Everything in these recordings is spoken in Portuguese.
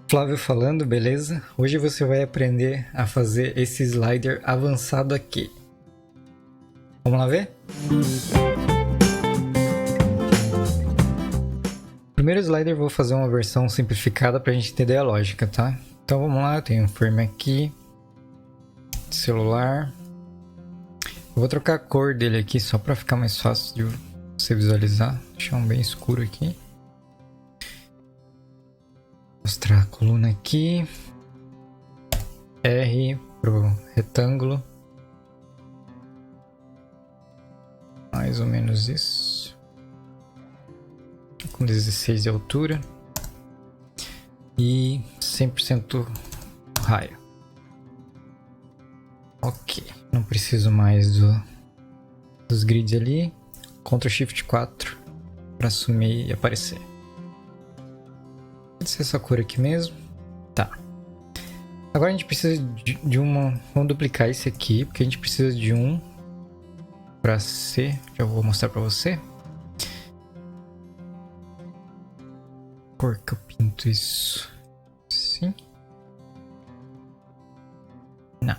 Flávio falando, beleza? Hoje você vai aprender a fazer esse slider avançado aqui. Vamos lá ver? Primeiro slider eu vou fazer uma versão simplificada para a gente entender a lógica, tá? Então vamos lá, eu tenho um frame aqui, celular. Eu vou trocar a cor dele aqui só para ficar mais fácil de você visualizar. Deixar um bem escuro aqui. Mostrar a coluna aqui. R pro retângulo. Mais ou menos isso. Com 16 de altura. E 100% raio. Ok. Não preciso mais dos grids ali. Ctrl Shift 4 para sumir e aparecer. Pode ser essa cor aqui mesmo. Tá. Agora a gente precisa de uma... Vamos duplicar esse aqui, porque a gente precisa de um para C. Já vou mostrar para você. Cor que eu pinto isso. Sim. Não.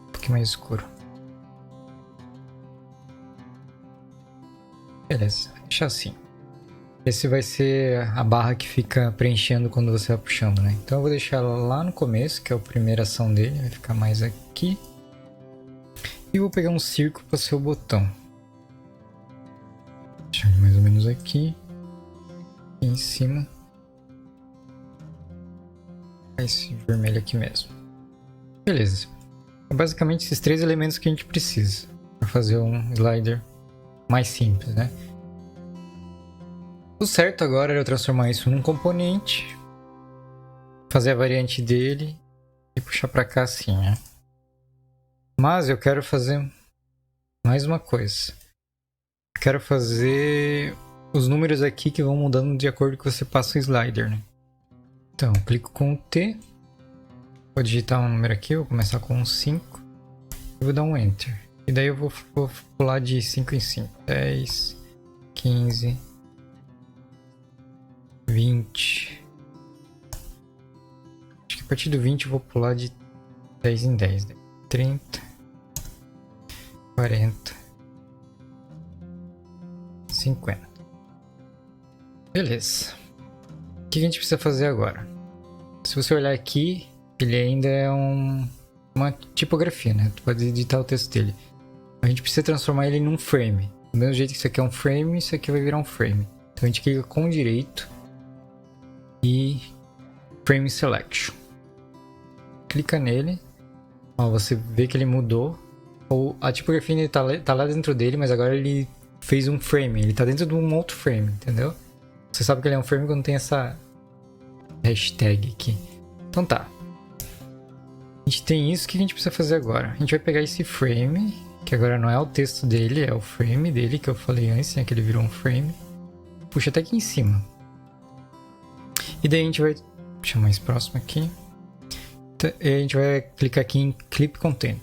Um pouquinho mais escuro. Beleza. Deixa assim. Esse vai ser a barra que fica preenchendo quando você vai puxando, né? Então eu vou deixar ela lá no começo, que é a primeira ação dele. Vai ficar mais aqui. E vou pegar um círculo para ser o botão. Deixa mais ou menos aqui. E em cima. Esse vermelho aqui mesmo. Beleza. É basicamente esses três elementos que a gente precisa para fazer um slider mais simples, né? O certo agora é eu transformar isso num componente, fazer a variante dele e puxar para cá assim, né? Mas eu quero fazer mais uma coisa. Quero fazer os números aqui que vão mudando de acordo que você passa o slider, né? Então, clico com o T, vou digitar um número aqui, vou começar com um 5 e vou dar um Enter. E daí eu vou pular de 5 em 5, 10, 15... 20. Acho que a partir do 20 eu vou pular de 10 em 10. 30. 40. 50. Beleza. O que a gente precisa fazer agora? Se você olhar aqui, ele ainda é uma tipografia, né? Tu pode editar o texto dele. A gente precisa transformar ele num frame. Do mesmo jeito que isso aqui é um frame, isso aqui vai virar um frame. Então a gente clica com o direito e Frame Selection. Clica nele. Ó, você vê que ele mudou. Ou a tipografia ainda tá lá dentro dele, mas agora ele fez um frame. Ele tá dentro de um outro frame, entendeu? Você sabe que ele é um frame quando tem essa hashtag aqui. Então tá. A gente tem isso. O que a gente precisa fazer agora? A gente vai pegar esse frame, que agora não é o texto dele, é o frame dele que eu falei antes, né? Que ele virou um frame. Puxa até aqui em cima. E daí a gente vai deixar mais próximo aqui. E a gente vai clicar aqui em Clip Content.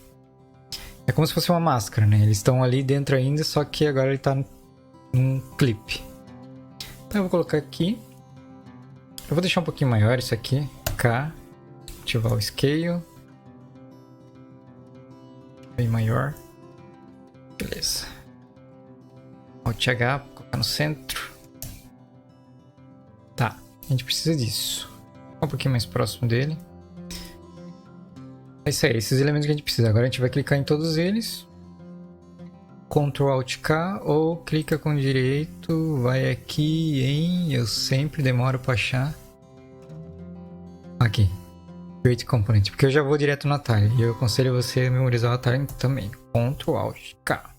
É como se fosse uma máscara, né? Eles estão ali dentro ainda, só que agora ele está num clip. Então eu vou colocar aqui. Eu vou deixar um pouquinho maior isso aqui. K. Ativar o Scale. Bem maior. Beleza. Alt H, colocar no centro. Tá. A gente precisa disso. Um pouquinho mais próximo dele. É isso aí, esses elementos que a gente precisa. Agora a gente vai clicar em todos eles. Ctrl Alt K ou clica com o direito. Vai aqui em... Eu sempre demoro para achar. Aqui. Create Component. Porque eu já vou direto no atalho. E eu aconselho você a memorizar o atalho também. Ctrl Alt K.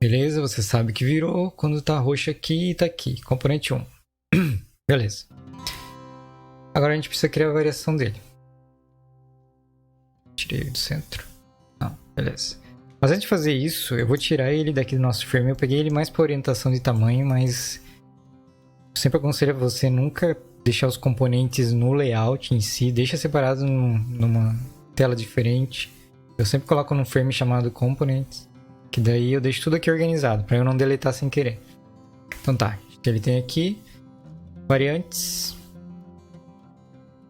Beleza, você sabe que virou. Quando tá roxo aqui, tá aqui. Componente 1. Beleza. Agora a gente precisa criar a variação dele. Tirei ele do centro. Não, beleza. Mas antes de fazer isso, eu vou tirar ele daqui do nosso frame. Eu peguei ele mais para orientação de tamanho, mas eu sempre aconselho você nunca deixar os componentes no layout em si. Deixa separado numa tela diferente. Eu sempre coloco num frame chamado Components, que daí eu deixo tudo aqui organizado, para eu não deletar sem querer. Então tá, ele tem aqui variantes.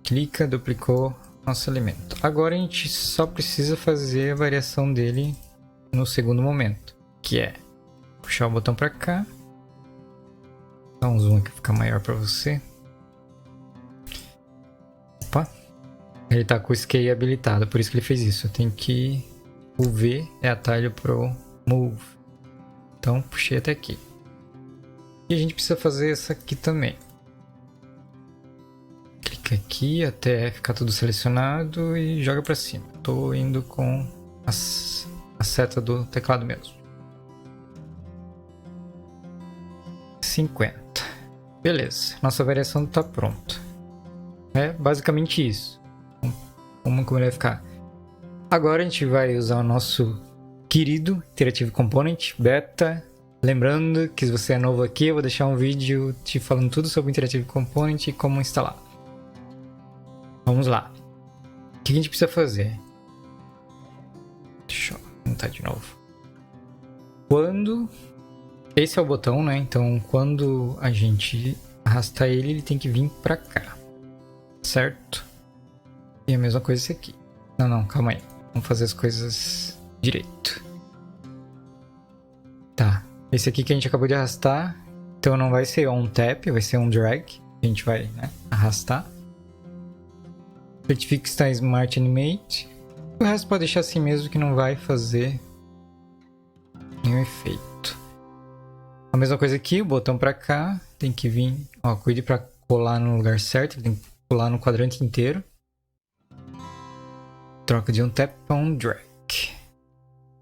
clica, duplicou nosso elemento. Agora a gente só precisa fazer a variação dele no segundo momento, que é puxar o botão para cá. Dá um zoom aqui para ficar maior para você. Opa! Ele tá com o Scale habilitado, por isso que ele fez isso. Eu tenho que... O V é atalho pro Move. Então puxei até aqui. E a gente precisa fazer essa aqui também. Clica aqui até ficar tudo selecionado e joga para cima. Tô indo com a seta do teclado mesmo. 50. Beleza, nossa variação está pronta. É basicamente isso. Como ele vai ficar. Agora a gente vai usar o nosso querido Interactive Component Beta. Lembrando que se você é novo aqui, eu vou deixar um vídeo te falando tudo sobre o Interactive Component e como instalar. Vamos lá. O que a gente precisa fazer? Deixa eu montar de novo. Quando... Esse é o botão, né? Então, quando a gente arrastar ele, ele tem que vir pra cá. Certo? E a mesma coisa esse aqui. Não, calma aí. Vamos fazer as coisas direito. Tá. Esse aqui que a gente acabou de arrastar. Então não vai ser on tap, vai ser on drag. A gente vai, né, arrastar. Certifique que está Smart Animate. O resto pode deixar assim mesmo, que não vai fazer nenhum efeito. A mesma coisa aqui, o botão pra cá. Tem que vir... Ó, cuide pra colar no lugar certo. Tem que colar no quadrante inteiro. Troca de on tap para on drag.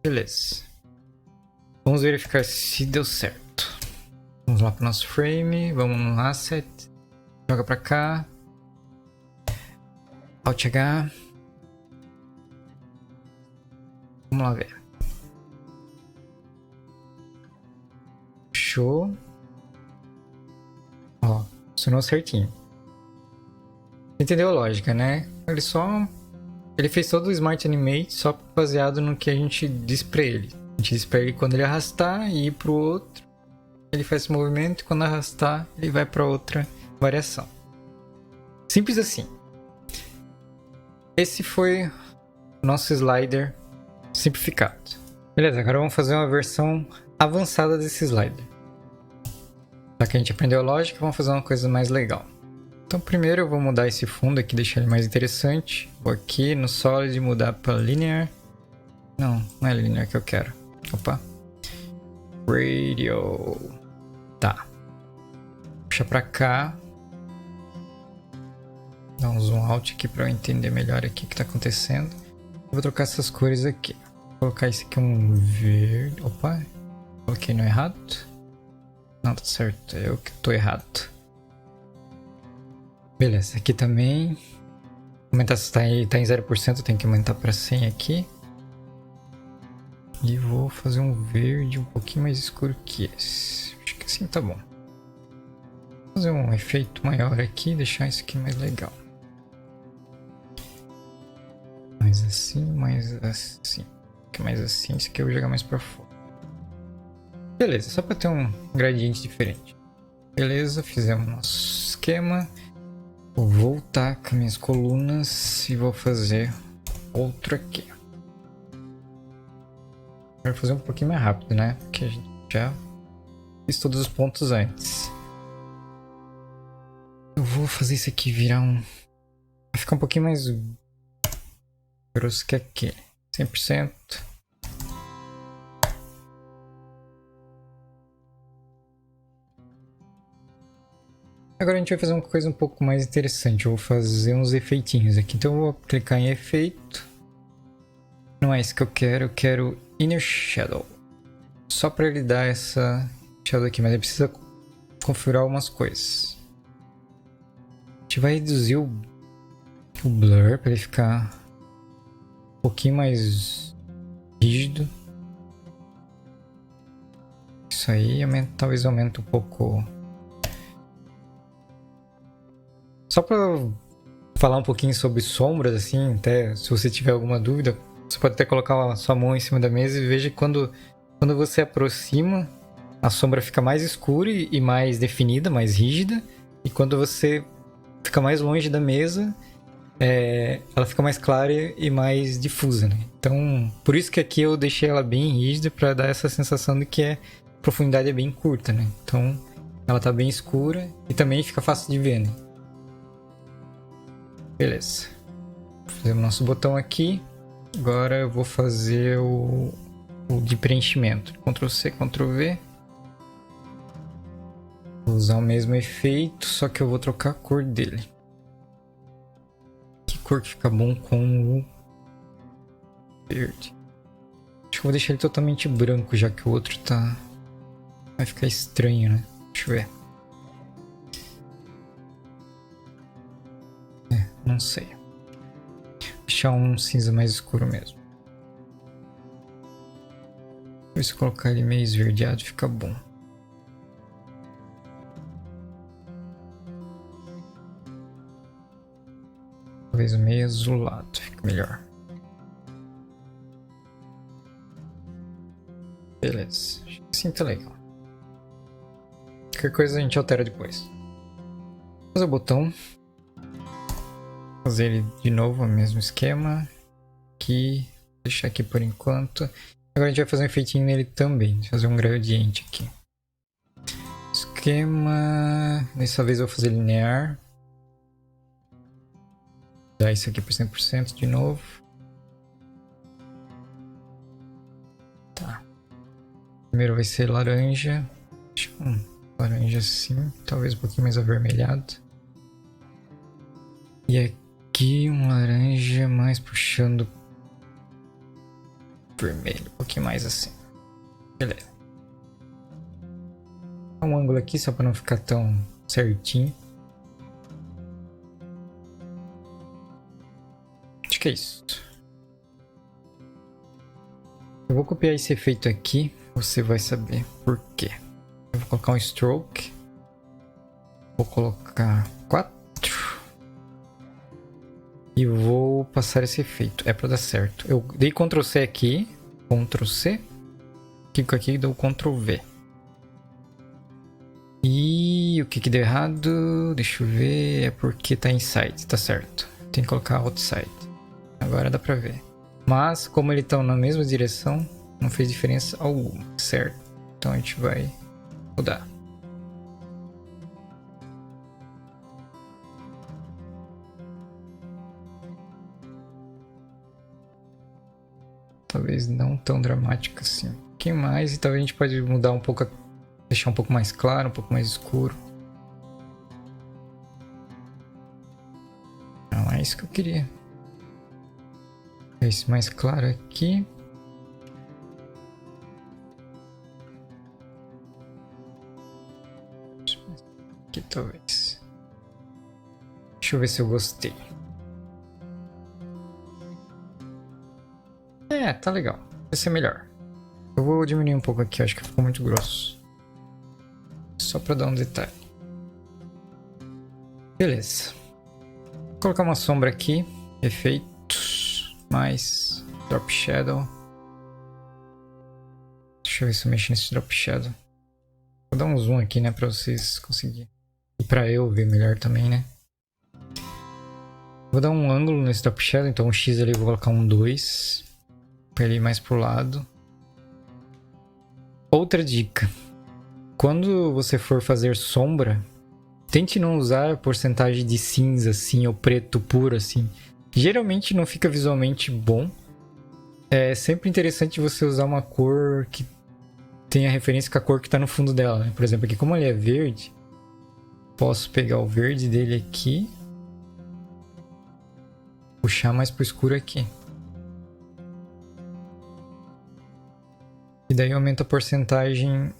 Beleza. Vamos verificar se deu certo. Vamos lá para o nosso frame. Vamos no asset. Joga para cá. Alt H. Vamos lá ver. Show. Ó, funcionou certinho. Entendeu a lógica, né? Ele fez todo o Smart Animate só baseado no que a gente disse pra ele. A gente disse pra ele quando ele arrastar e ir pro outro, ele faz esse movimento, e quando arrastar, ele vai pra outra variação. Simples assim. Esse foi o nosso slider simplificado. Beleza, agora vamos fazer uma versão avançada desse slider. Já que a gente aprendeu a lógica, vamos fazer uma coisa mais legal. Então primeiro eu vou mudar esse fundo aqui, deixar ele mais interessante. Vou aqui no Solid mudar para Linear. Não é Linear que eu quero. Opa. Radio. Tá. Puxa para cá. Dá um zoom out aqui para eu entender melhor aqui o que está acontecendo. Vou trocar essas cores aqui. Vou colocar esse aqui um verde. Opa. Coloquei no errado. Não, tá certo. É eu que tô errado. Beleza, aqui também. Aumentar se tá em 0%, tem que aumentar para 100 aqui. E vou fazer um verde um pouquinho mais escuro que esse. Acho que assim tá bom. Vou fazer um efeito maior aqui e deixar isso aqui mais legal. Mais assim, mais assim. Mais assim, isso aqui eu vou jogar mais para fora. Beleza, só para ter um gradiente diferente. Beleza, fizemos nosso esquema. Vou voltar com minhas colunas e vou fazer outro aqui. Quero fazer um pouquinho mais rápido, né? Porque a gente já fiz todos os pontos antes. Eu vou fazer isso aqui virar um... Vai ficar um pouquinho mais grosso que aquele. 100%. Agora a gente vai fazer uma coisa um pouco mais interessante. Eu vou fazer uns efeitinhos aqui. Então eu vou clicar em efeito. Não é isso que eu quero Inner Shadow. Só para ele dar essa shadow aqui, mas ele precisa configurar algumas coisas. A gente vai reduzir o blur para ele ficar um pouquinho mais rígido. Isso aí, talvez aumente um pouco. Só para falar um pouquinho sobre sombras, assim, até se você tiver alguma dúvida, você pode até colocar a sua mão em cima da mesa e veja que quando você aproxima, a sombra fica mais escura e mais definida, mais rígida. E quando você fica mais longe da mesa, ela fica mais clara e mais difusa, né? Então, por isso que aqui eu deixei ela bem rígida para dar essa sensação de que a profundidade é bem curta, né? Então, ela tá bem escura e também fica fácil de ver, né? Beleza. Fazemos nosso botão aqui. Agora eu vou fazer o de preenchimento. Ctrl C, Ctrl V. Vou usar o mesmo efeito, só que eu vou trocar a cor dele. Que cor que fica bom com o verde? Acho que eu vou deixar ele totalmente branco, já que o outro tá... vai ficar estranho, né? Deixa eu ver. Não sei. Vou deixar um cinza mais escuro mesmo. Se colocar ele meio esverdeado fica bom. Talvez meio azulado fica melhor. Beleza. Assim tá legal. Qualquer coisa a gente altera depois. Fazer o botão. Fazer ele de novo, o mesmo esquema. Aqui. Deixar aqui por enquanto. Agora a gente vai fazer um efeitinho nele também. Fazer um gradiente aqui. Esquema. Dessa vez eu vou fazer linear. Dar isso aqui por 100% de novo. Tá. Primeiro vai ser laranja. Laranja assim. Talvez um pouquinho mais avermelhado. E aqui um laranja mais puxando vermelho. Um pouquinho mais assim. Beleza. Um ângulo aqui só para não ficar tão certinho. Acho que é isso. Eu vou copiar esse efeito aqui. Você vai saber por quê. Eu vou colocar um stroke. Vou colocar 4. E vou passar esse efeito. É para dar certo. Eu dei Ctrl C aqui. Ctrl C. Clico aqui e dou Ctrl V. E o que deu errado? Deixa eu ver. É porque tá inside. Tá certo. Tem que colocar outside. Agora dá pra ver. Mas como eles estão na mesma direção, não fez diferença alguma. Certo? Então a gente vai mudar. Talvez não tão dramático assim. Um pouquinho mais e talvez a gente pode mudar um pouco, deixar um pouco mais claro, um pouco mais escuro. Não é isso que eu queria. Esse mais claro aqui. Aqui talvez. Deixa eu ver se eu gostei. Tá legal. Vai ser melhor. Eu vou diminuir um pouco aqui, acho que ficou muito grosso. Só pra dar um detalhe. Beleza. Vou colocar uma sombra aqui. Efeitos. Mais Drop Shadow. Deixa eu ver se eu mexo nesse Drop Shadow. Vou dar um zoom aqui, né, pra vocês conseguirem. E pra eu ver melhor também, né. Vou dar um ângulo nesse Drop Shadow, então um X ali eu vou colocar um 2. Pra ele ir mais pro lado. Outra dica. Quando você for fazer sombra, tente não usar a porcentagem de cinza assim, ou preto puro assim. Geralmente não fica visualmente bom. É sempre interessante você usar uma cor que tenha referência com a cor que está no fundo dela, né? Por exemplo, aqui como ele é verde, posso pegar o verde dele aqui, puxar mais pro escuro aqui. E daí aumenta a porcentagem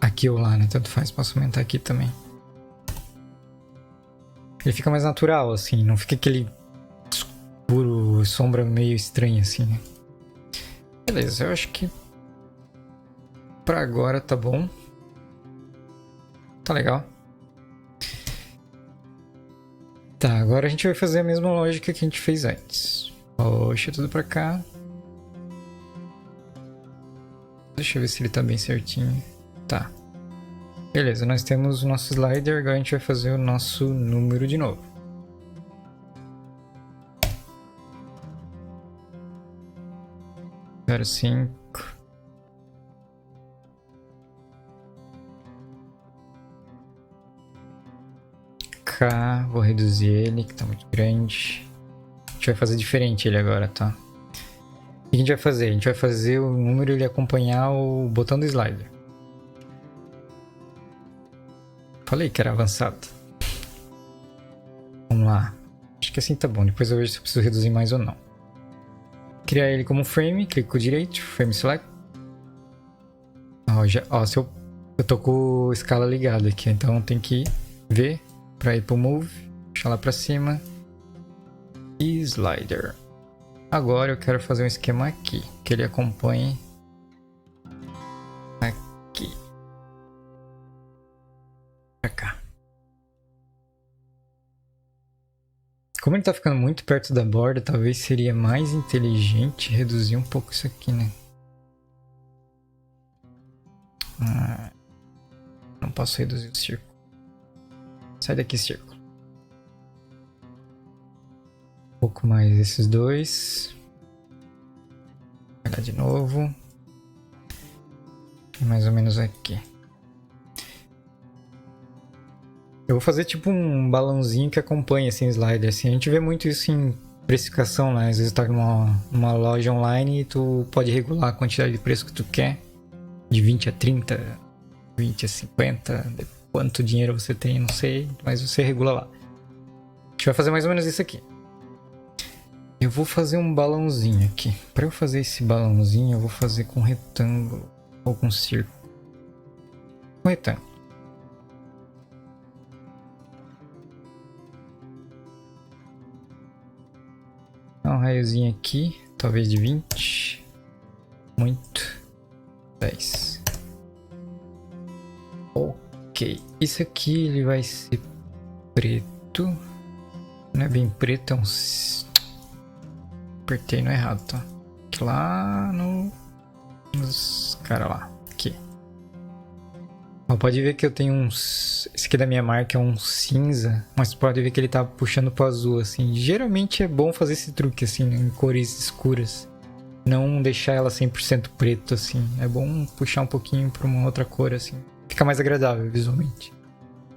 aqui ou lá, né? Tanto faz, posso aumentar aqui também. Ele fica mais natural, assim, não fica aquele escuro, sombra meio estranha, assim, né? Beleza, eu acho que pra agora tá bom. Tá legal. Tá, agora a gente vai fazer a mesma lógica que a gente fez antes. Puxa tudo pra cá. Deixa eu ver se ele tá bem certinho. Tá. Beleza, nós temos o nosso slider, agora a gente vai fazer o nosso número de novo. 0,5. K, vou reduzir ele, que tá muito grande. A gente vai fazer diferente ele agora, tá? O que a gente vai fazer? A gente vai fazer o número ele acompanhar o botão do slider. Falei que era avançado. Vamos lá. Acho que assim tá bom. Depois eu vejo se eu preciso reduzir mais ou não. Criar ele como frame. Clico direito. Frame select. Se eu tô com a escala ligada aqui. Então tem que ver para ir pro move. Puxar lá pra cima. E slider. Agora eu quero fazer um esquema aqui. Que ele acompanhe aqui. Pra cá. Como ele tá ficando muito perto da borda, talvez seria mais inteligente reduzir um pouco isso aqui, né? Não posso reduzir o círculo. Sai daqui, círculo. Um pouco mais esses dois. Vai lá de novo. Mais ou menos aqui. Eu vou fazer tipo um balãozinho que acompanha assim o slider. Assim, a gente vê muito isso em precificação, né? Às vezes tá numa loja online e tu pode regular a quantidade de preço que tu quer. De 20 a 30, 20 a 50, de quanto dinheiro você tem, não sei, mas você regula lá. A gente vai fazer mais ou menos isso aqui. Eu vou fazer um balãozinho aqui. Para eu fazer esse balãozinho, eu vou fazer com retângulo ou com círculo. Com retângulo. Um raiozinho aqui, talvez de 20. Muito. 10. Ok. Isso aqui ele vai ser preto. Não é bem preto, é um... Apertei no errado, tá? Aqui lá nos caras lá. Aqui. Ó, pode ver que eu tenho uns... Esse aqui da minha marca é um cinza, mas pode ver que ele tá puxando pro azul, assim. Geralmente é bom fazer esse truque, assim, né? Em cores escuras. Não deixar ela 100% preto, assim. É bom puxar um pouquinho pra uma outra cor, assim. Fica mais agradável visualmente.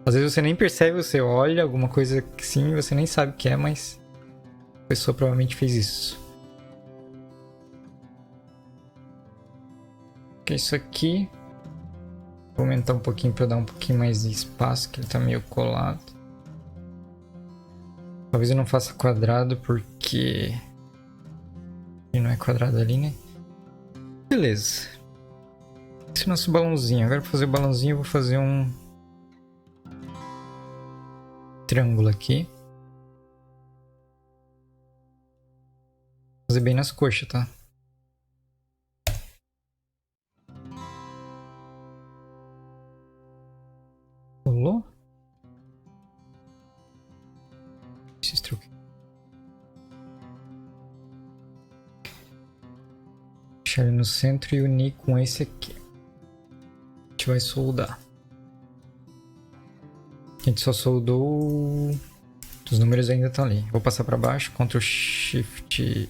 Às vezes você nem percebe, você olha alguma coisa que sim, você nem sabe o que é, mas a pessoa provavelmente fez isso. Ok, isso aqui. Vou aumentar um pouquinho para dar um pouquinho mais de espaço, que ele tá meio colado. Talvez eu não faça quadrado porque ele não é quadrado ali, né? Beleza. Esse é o nosso balãozinho. Agora para fazer o balãozinho eu vou fazer um triângulo aqui. Vou fazer bem nas coxas, tá? Rolou? Esses truques. Deixar ele no centro e unir com esse aqui. A gente vai soldar. A gente só soldou... Os números ainda estão ali. Vou passar para baixo. Ctrl Shift...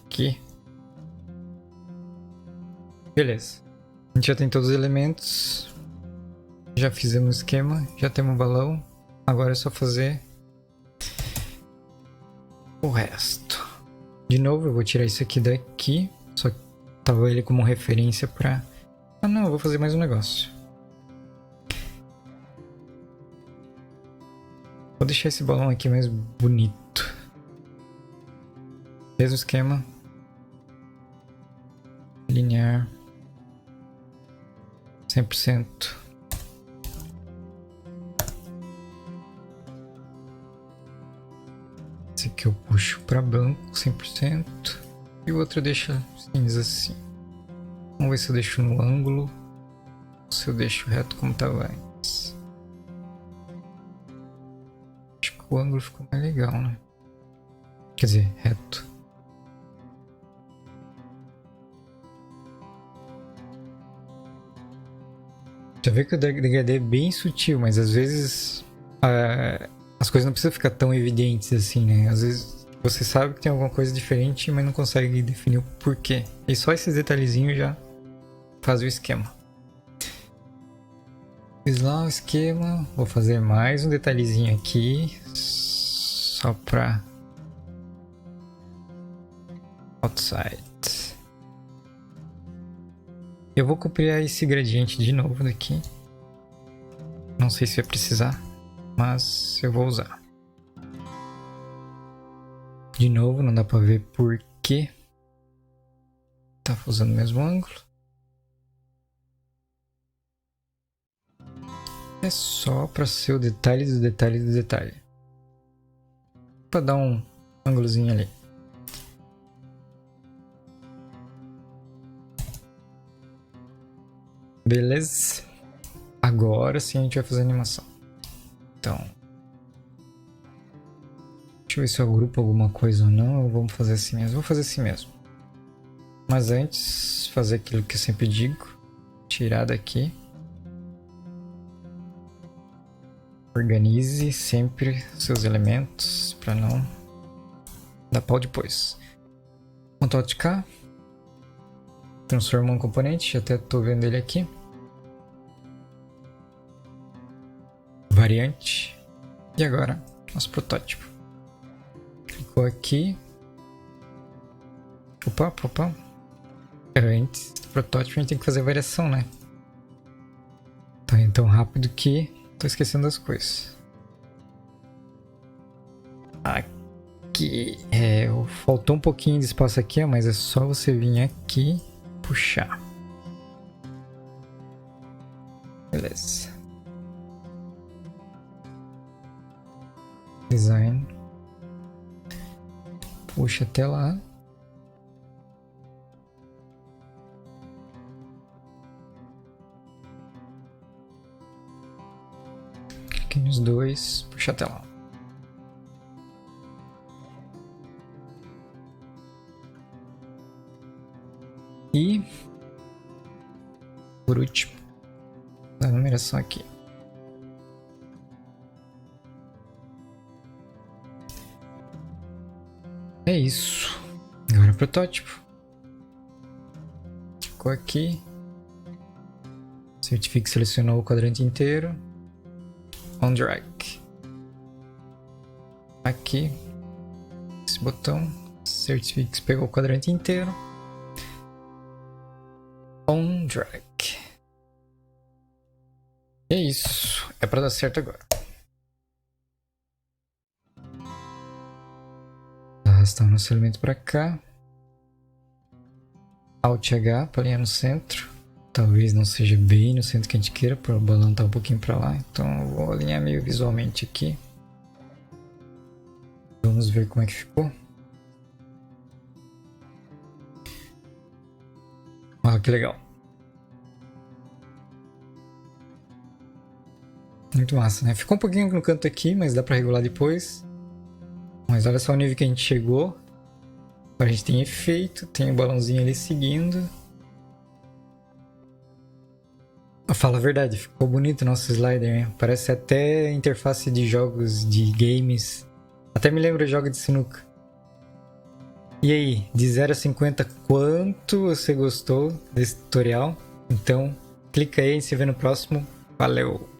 aqui. Beleza. A gente já tem todos os elementos. Já fizemos o esquema. Já temos o balão. Agora é só fazer o resto. De novo, eu vou tirar isso aqui daqui. Só que tava ele como referência para... Ah não, eu vou fazer mais um negócio. Vou deixar esse balão aqui mais bonito. Mesmo esquema. Linear. 100%. Esse aqui eu puxo para branco 100%. E o outro eu deixo cinza assim. Vamos ver se eu deixo no ângulo. Ou se eu deixo reto como estava antes. Acho que o ângulo ficou mais legal, né? Quer dizer, reto. Já vê que o degradê é bem sutil, mas às vezes as coisas não precisam ficar tão evidentes assim, né? Às vezes Você sabe que tem alguma coisa diferente, mas não consegue definir o porquê. E só esses detalhezinhos já faz o esquema. Fiz lá o esquema. Vou fazer mais um detalhezinho aqui. Só pra... outside. Eu vou copiar esse gradiente de novo daqui. Não sei se vai precisar, mas eu vou usar. De novo, não dá pra ver por que tá usando o mesmo ângulo. É só pra ser o detalhe do detalhe do detalhe. Pra dar um ângulozinho ali. Beleza. Agora sim a gente vai fazer a animação. Então... deixa eu ver se eu agrupo alguma coisa ou não, ou vamos fazer assim mesmo. Vou fazer assim mesmo. Mas antes, fazer aquilo que eu sempre digo. Tirar daqui. Organize sempre seus elementos para não dar pau depois. Ctrl Alt K. Transformar um componente, já até estou vendo ele aqui. Variante. E agora, nosso protótipo. Clicou aqui. Opa. Antes do protótipo a gente tem que fazer a variação, né? Tá indo tão rápido que tô esquecendo das coisas. Aqui. Faltou um pouquinho de espaço aqui, mas é só você vir aqui e puxar. Beleza. Design. Puxa até lá. Clique nos dois, puxa até lá. E por último, a numeração aqui. É isso. Agora o protótipo. Ficou aqui. Certifique que selecionou o quadrante inteiro. On drag. Aqui. Esse botão. Certifique que pegou o quadrante inteiro. On drag. E é isso. É para dar certo agora. Arrastar o nosso elemento para cá. Alt H para alinhar no centro. Talvez não seja bem no centro que a gente queira, para o balão estar um pouquinho para lá. Então eu vou alinhar meio visualmente aqui. Vamos ver como é que ficou. Ah, que legal. Muito massa, né? Ficou um pouquinho no canto aqui, mas dá para regular depois. Mas olha só o nível que a gente chegou. Agora a gente tem efeito, tem o balãozinho ali seguindo. Fala a verdade, ficou bonito o nosso slider, hein? Parece até interface de jogos, de games. Até me lembra de jogo de sinuca. E aí, de 0 a 50, quanto você gostou desse tutorial? Então, clica aí e se vê no próximo. Valeu!